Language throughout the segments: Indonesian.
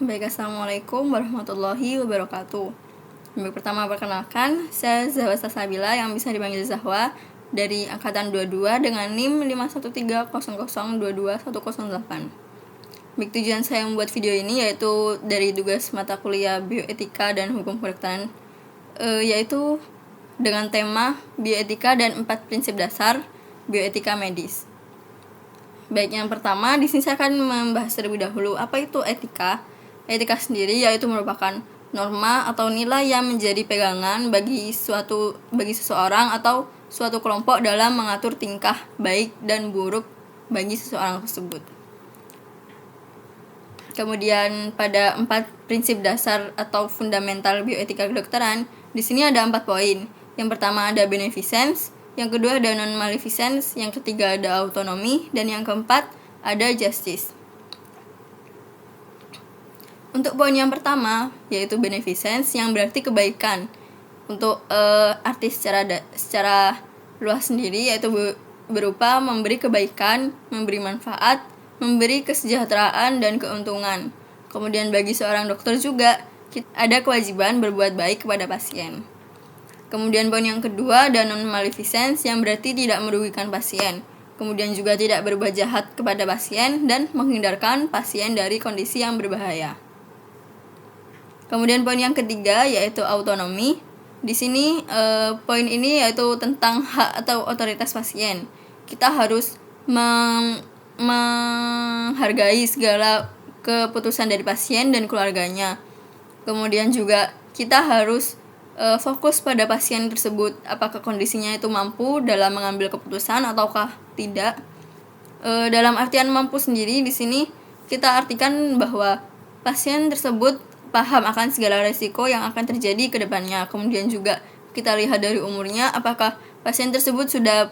Baik, Assalamualaikum warahmatullahi wabarakatuh. Yang pertama, perkenalkan, saya Zahwa Salsabila yang bisa dipanggil Zahwa dari Angkatan 22 dengan NIM 51300221108. Baik, tujuan saya membuat video ini yaitu dari tugas mata kuliah Bioetika dan Hukum Kedokteran, yaitu dengan tema Bioetika dan 4 prinsip dasar bioetika medis. Baik, yang pertama, di sini saya akan membahas terlebih dahulu apa itu etika. Etika sendiri yaitu merupakan norma atau nilai yang menjadi pegangan bagi seseorang atau suatu kelompok dalam mengatur tingkah baik dan buruk bagi seseorang tersebut. Kemudian pada 4 prinsip dasar atau fundamental bioetika kedokteran, di sini ada 4 poin. Yang pertama ada beneficence, yang kedua ada non-maleficence, yang ketiga ada autonomy, dan yang keempat ada justice. Untuk poin yang pertama yaitu beneficence, yang berarti kebaikan. Untuk arti secara luas sendiri yaitu berupa memberi kebaikan, memberi manfaat, memberi kesejahteraan dan keuntungan. Kemudian bagi seorang dokter juga ada kewajiban berbuat baik kepada pasien. Kemudian poin yang kedua ada non-maleficence, yang berarti tidak merugikan pasien. Kemudian juga tidak berbuat jahat kepada pasien dan menghindarkan pasien dari kondisi yang berbahaya. Kemudian poin yang ketiga yaitu autonomi. Di sini poin ini yaitu tentang hak atau otoritas pasien. Kita harus menghargai segala keputusan dari pasien dan keluarganya. Kemudian juga kita harus fokus pada pasien tersebut, apakah kondisinya itu mampu dalam mengambil keputusan ataukah tidak. Dalam artian mampu sendiri di sini kita artikan bahwa pasien tersebut paham akan segala resiko yang akan terjadi ke depannya. Kemudian juga kita lihat dari umurnya, apakah pasien tersebut sudah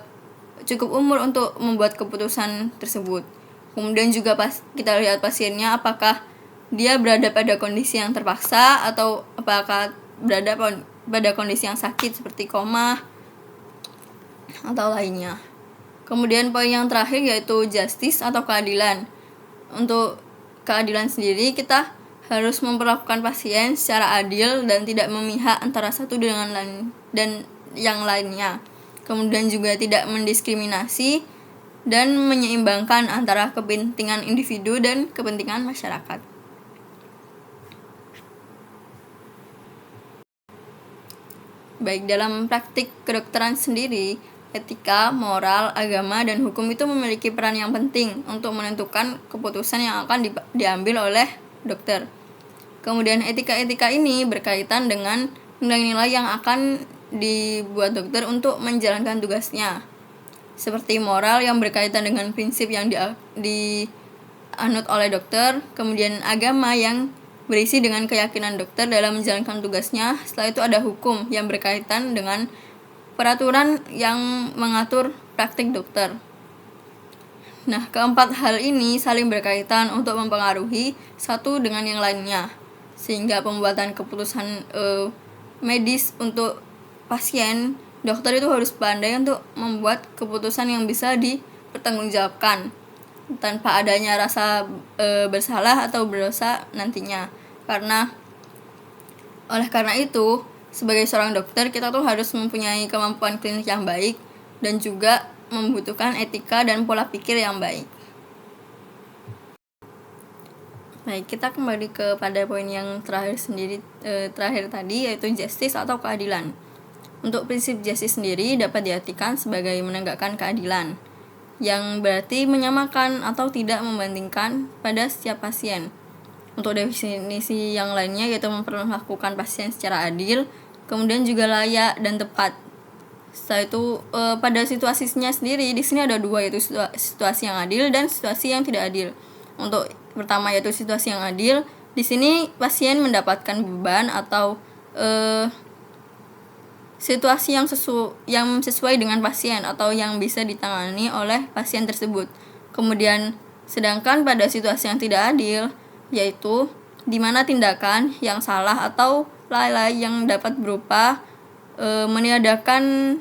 cukup umur untuk membuat keputusan tersebut. Kemudian juga kita lihat pasiennya, apakah dia berada pada kondisi yang terpaksa atau apakah berada pada kondisi yang sakit seperti koma atau lainnya. Kemudian poin yang terakhir yaitu justice atau keadilan. Untuk keadilan sendiri, kita harus memperlakukan pasien secara adil dan tidak memihak antara satu dengan lain dan yang lainnya. Kemudian juga tidak mendiskriminasi dan menyeimbangkan antara kepentingan individu dan kepentingan masyarakat. Baik, dalam praktik kedokteran sendiri, etika, moral, agama, dan hukum itu memiliki peran yang penting untuk menentukan keputusan yang akan diambil oleh dokter. Kemudian etika-etika ini berkaitan dengan nilai-nilai yang akan dibuat dokter untuk menjalankan tugasnya. Seperti moral yang berkaitan dengan prinsip yang dianut oleh dokter, kemudian agama yang berisi dengan keyakinan dokter dalam menjalankan tugasnya. Setelah itu ada hukum yang berkaitan dengan peraturan yang mengatur praktik dokter. Nah, keempat hal ini saling berkaitan untuk mempengaruhi satu dengan yang lainnya, sehingga pembuatan keputusan medis untuk pasien, dokter itu harus pandai untuk membuat keputusan yang bisa dipertanggungjawabkan tanpa adanya rasa bersalah atau berdosa nantinya. Oleh karena itu, sebagai seorang dokter, kita tuh harus mempunyai kemampuan klinik yang baik dan juga membutuhkan etika dan pola pikir yang baik. Baik, kita kembali kepada poin yang terakhir tadi, yaitu justice atau keadilan. Untuk prinsip justice sendiri dapat diartikan sebagai menegakkan keadilan, yang berarti menyamakan atau tidak membandingkan pada setiap pasien. Untuk definisi yang lainnya yaitu memperlakukan pasien secara adil, kemudian juga layak dan tepat. Setelah itu pada situasinya sendiri di sini ada dua, yaitu situasi yang adil dan situasi yang tidak adil. Untuk pertama yaitu situasi yang adil, di sini pasien mendapatkan beban atau situasi yang sesuai dengan pasien atau yang bisa ditangani oleh pasien tersebut. Kemudian sedangkan pada situasi yang tidak adil, yaitu di mana tindakan yang salah atau lalai yang dapat berupa meniadakan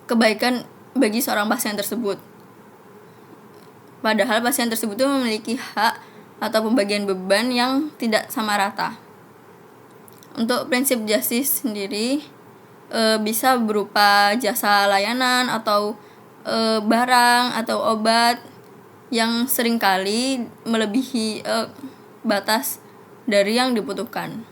kebaikan bagi seorang pasien tersebut. Padahal pasien tersebut memiliki hak atau pembagian beban yang tidak sama rata. Untuk prinsip justice sendiri bisa berupa jasa layanan atau barang atau obat yang seringkali melebihi batas dari yang dibutuhkan.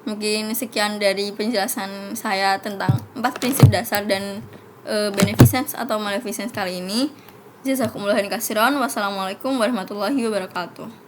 Mungkin sekian dari penjelasan saya tentang 4 prinsip dasar dan beneficence atau maleficence kali ini. Jazakumullah khairan. Wassalamualaikum warahmatullahi wabarakatuh.